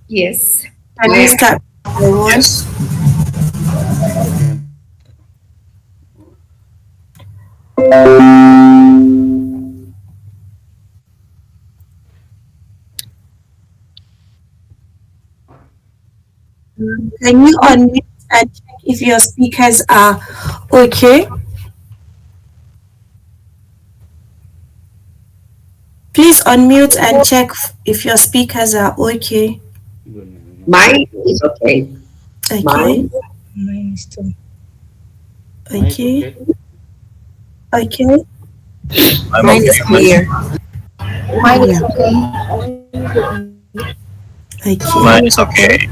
Yes. Can we start the one? Okay. Can you unmute and check if your speakers are okay? Please unmute and check if your speakers are okay. Mine is okay. Okay, Mine is too. Mine is okay, okay. okay. I'm Mine okay. is clear. Mine is Yeah, okay. okay. Mine is okay.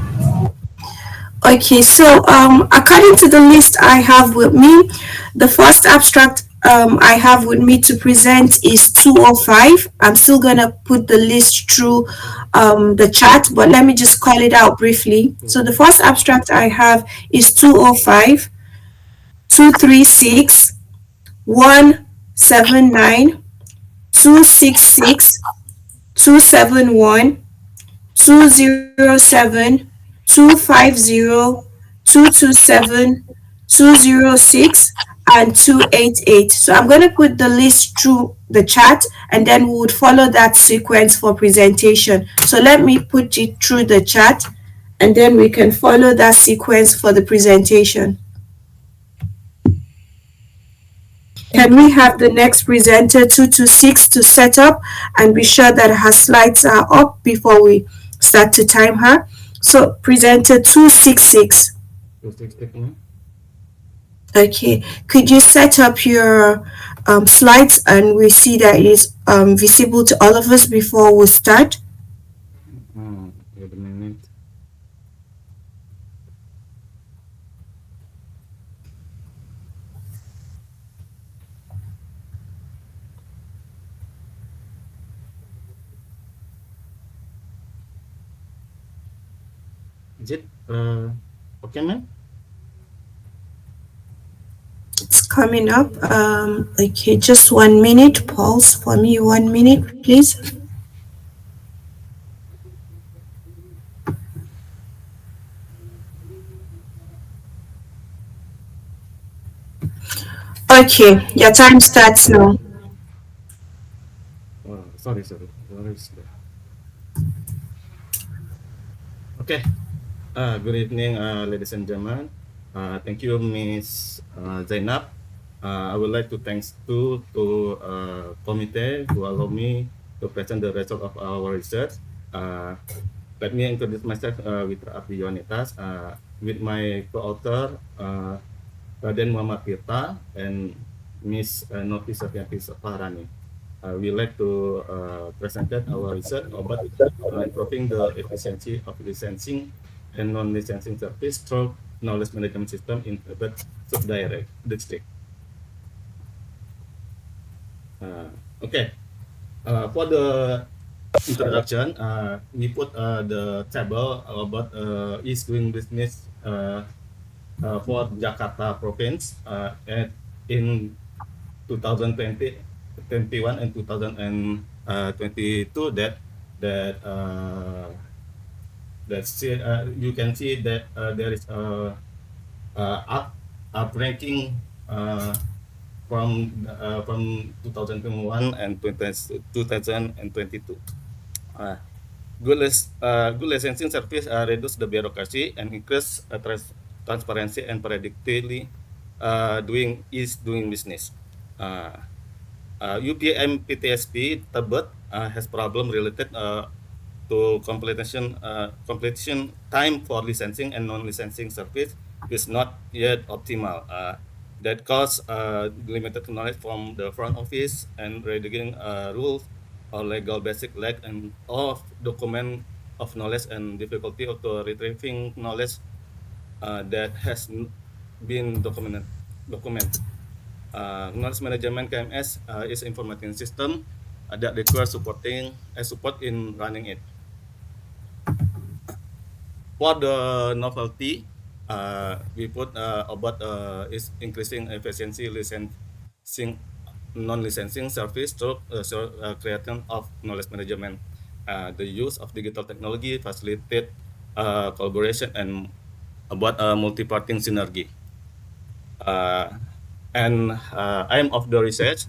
Okay, so according to the list I have with me, the first abstract I have with me to present is 205. I'm still gonna put the list through the chat, but let me just call it out briefly. So the first abstract I have is 205, 236, 179, 266, 271, 207, 250, 227, 206, and 288. So I'm going to put the list through the chat and then we would follow that sequence for presentation. So let me put it through the chat and then we can follow that sequence for the presentation. Can we have the next presenter 226 to set up and be sure that her slides are up before we start to time her? So presenter 266. 260 nya. Okay, could you set up your slides and we see that it is visible to all of us before we start? Wait a minute. Is it okay, man? It's coming up. Okay, just 1 minute. Pause for me. 1 minute, please. Okay, your time starts now. Sorry. Where is that? Okay. Good evening, ladies and gentlemen. Thank you, Miss Zainab. I would like to thanks to committee who allow me to present the result of our research. Uh, Let me introduce myself with Abdi Yonitas, with my co-author Raden Muhammad Tirta and Miss Novi Safianti Safarani. We like to present our research about improving the efficiency of licensing and non-licensing service through knowledge management system in Tibet Subdirect district. Okay, for the introduction, we put the table about is doing business for Jakarta province in 2020, 21 and 2022 that you can see that there is up ranking from 2021 and 2022. Uh, good licensing service reduce the bureaucracy and increase transparency and predictably doing business. Uh, UPM PTSP Tebet has problem related to completion time for licensing and non-licensing service is not yet optimal. That cause limited knowledge from the front office and reading rules or legal basic lack and of document of knowledge and difficulty of the retrieving knowledge that has been documented. Knowledge management KMS is information system that requires support in running it. For the novelty, we put about is increasing efficiency licensing non-licensing service through creation of knowledge management. The use of digital technology facilitate collaboration, and about multi-party synergy. And aim of the research,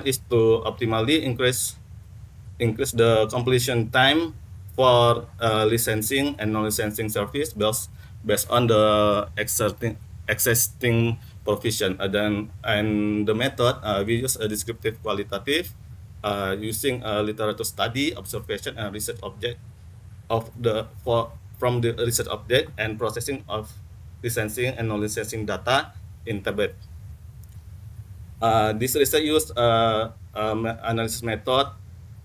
is to optimally increase the completion time for licensing and non-licensing service based on the existing provision. And the method, we use a descriptive qualitative using a literature study, observation, and research object from the research object and processing of licensing and non-licensing data in Tibet. This research used analysis method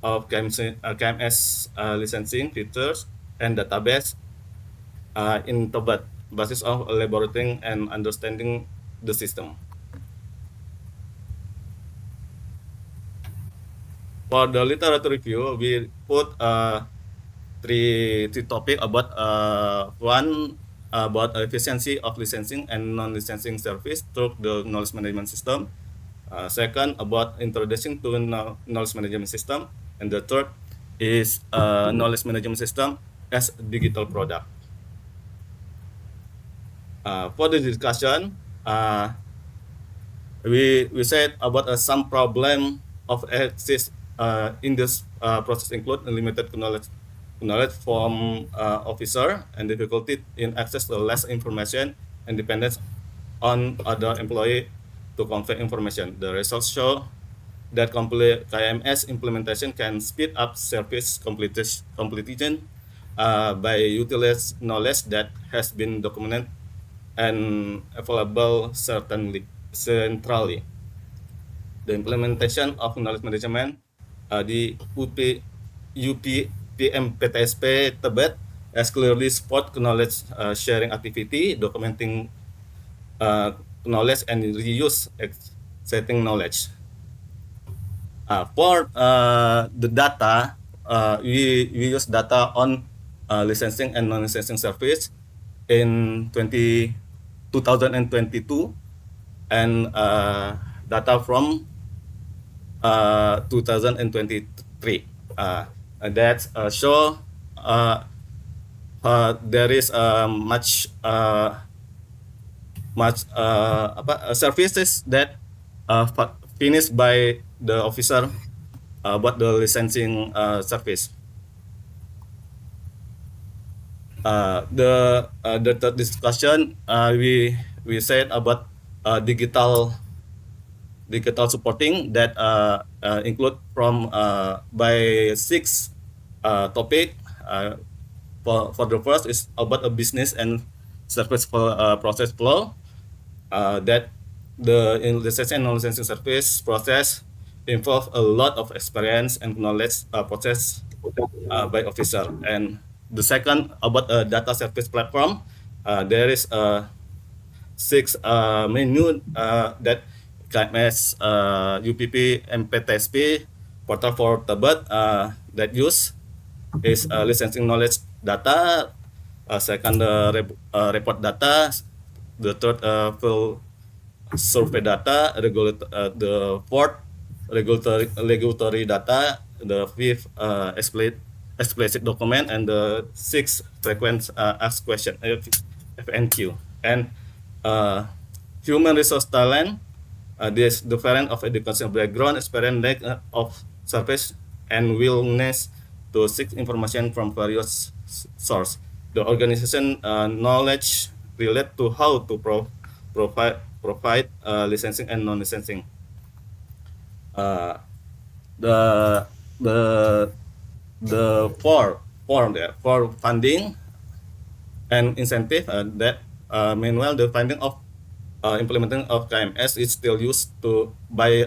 of KMS licensing features and database in Tibet, basis of elaborating and understanding the system. For the literature review, we put three topic about one about efficiency of licensing and non-licensing service through the knowledge management system. Second, about introducing to knowledge management system, and the third is knowledge management system as digital product. For the discussion, we said about some problem of exist in this process include limited knowledge from officer and difficulty in access to less information and dependence on other employee to convey information. The results show that complete KMS implementation can speed up service completion by utilizing knowledge that has been documented and available centrally. The implementation of knowledge management di UPMPTSP Tibet has clearly support knowledge sharing activity, documenting knowledge and reuse setting knowledge. For the data, we use data on licensing and non-licensing service in 2022 and data from 2023. That show there is much services that finished by the officer about the licensing service. The third discussion, we said about digital supporting that include from by 6 topic. For the first is about a business and service process flow. That the licensing and non-licensing service process involve a lot of experience and knowledge process by officer. And the second about a data service platform, there is 6 menu that KMS UPP MPTSP portal for Tibet that use is licensing knowledge data, second report data, the third full survey data, the fourth regulatory data, the fifth explicit document, and the sixth frequent asked question FNQ. And human resource talent, this different of educational background, experience, lack of service, and willingness to seek information from various sources. The organization knowledge relate to how to provide licensing and non-licensing. The for funding and incentive that meanwhile the funding of implementing of KMS is still used by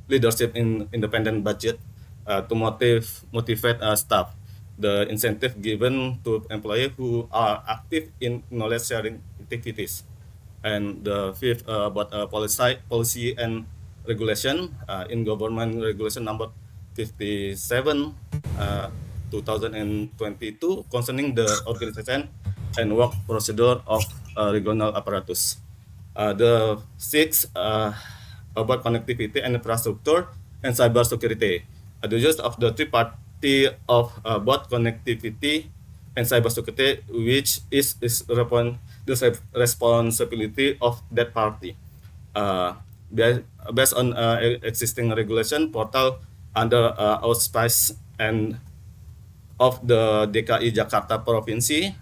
leadership in independent budget to motivate staff. The incentive given to employees who are active in knowledge sharing activities. And the fifth about policy and regulation in government regulation number 57 2022 concerning the organization and work procedure of regional apparatus. The sixth about connectivity and infrastructure and cyber security. The use of the three-party of both connectivity and cybersecurity, which is the responsibility of that party. Uh, Based on existing regulation, portal under auspice and of the DKI Jakarta Provinsi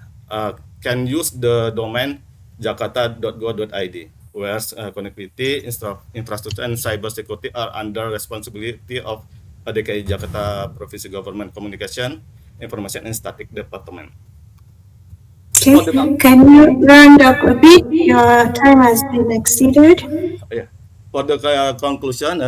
can use the domain jakarta.go.id, whereas connectivity, infrastructure, and cybersecurity are under responsibility of DKI Jakarta Provinsi Government Communication, Information and Static Department. Okay, can you round up a bit? Your time has been exceeded. Yeah. For the conclusion,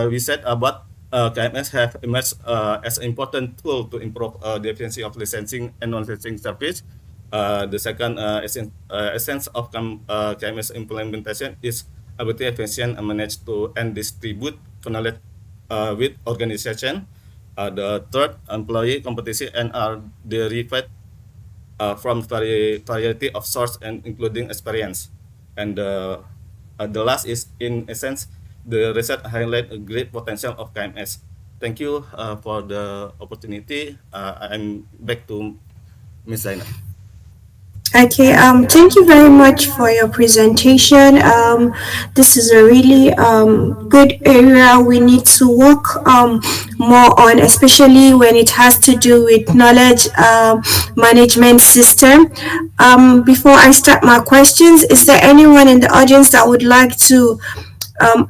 we said about KMS have emerged as an important tool to improve the efficiency of licensing and non-licensing service. The second essence of KMS implementation is ability efficient and manage to and distribute knowledge with organization. The third, employee competition and are derived from variety of source and including experience. And the last is, in essence, the research highlight a great potential of KMS. Thank you for the opportunity. I'm back to Ms. Zainab. Okay, thank you very much for your presentation. This is a really good area we need to work more on, especially when it has to do with knowledge management system. Before I start my questions, is there anyone in the audience that would like to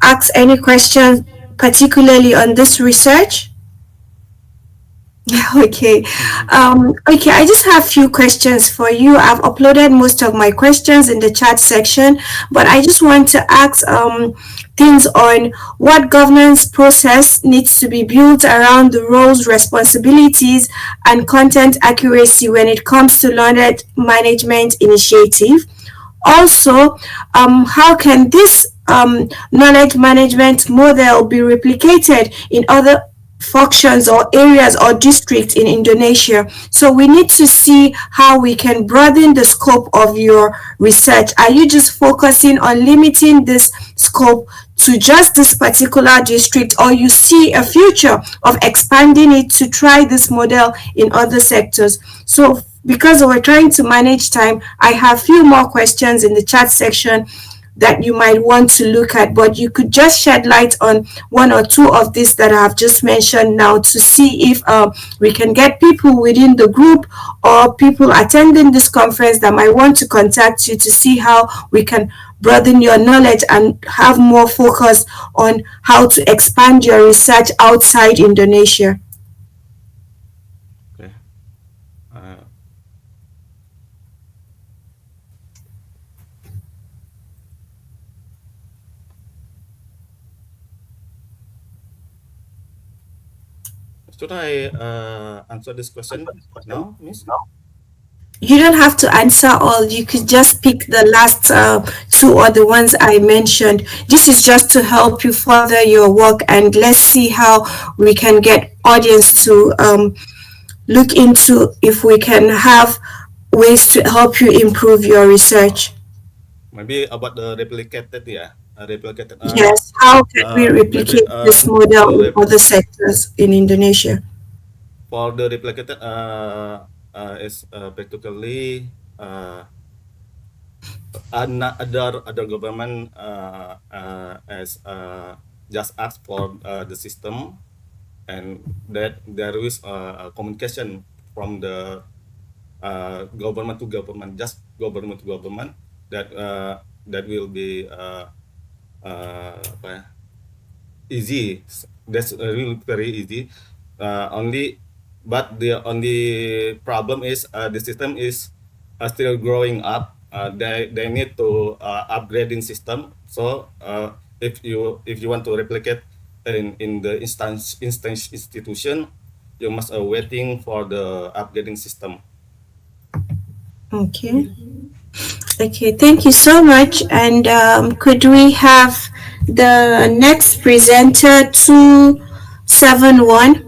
ask any questions, particularly on this research? Okay. Okay, I just have a few questions for you. I've uploaded most of my questions in the chat section, but I just want to ask things on what governance process needs to be built around the roles, responsibilities, and content accuracy when it comes to knowledge management initiative. Also, how can this knowledge management model be replicated in other functions or areas or districts in Indonesia? So we need to see how we can broaden the scope of your research. Are you just focusing on limiting this scope to just this particular district, or you see a future of expanding it to try this model in other sectors? So because we're trying to manage time, I have a few more questions in the chat section that you might want to look at, but you could just shed light on one or two of these that I have just mentioned now to see if we can get people within the group or people attending this conference that might want to contact you to see how we can broaden your knowledge and have more focus on how to expand your research outside Indonesia. Okay. Should I answer this question now, Miss? You don't have to answer all. You could just pick the last two or the ones I mentioned. This is just to help you further your work, and let's see how we can get audience to look into if we can have ways to help you improve your research. Maybe about the replicated, replicated. Yes, how can we replicate maybe, this model in other sectors in Indonesia? For the replicated, is practically other government as just ask for the system, and that there is communication from the government to government, just government to government, that will be easy. That's really very easy. But the only problem is the system is still growing up. They need to upgrading system. So if you want to replicate in the instance institution, you must waiting for the upgrading system. Okay. Okay, thank you so much. And could we have the next presenter 271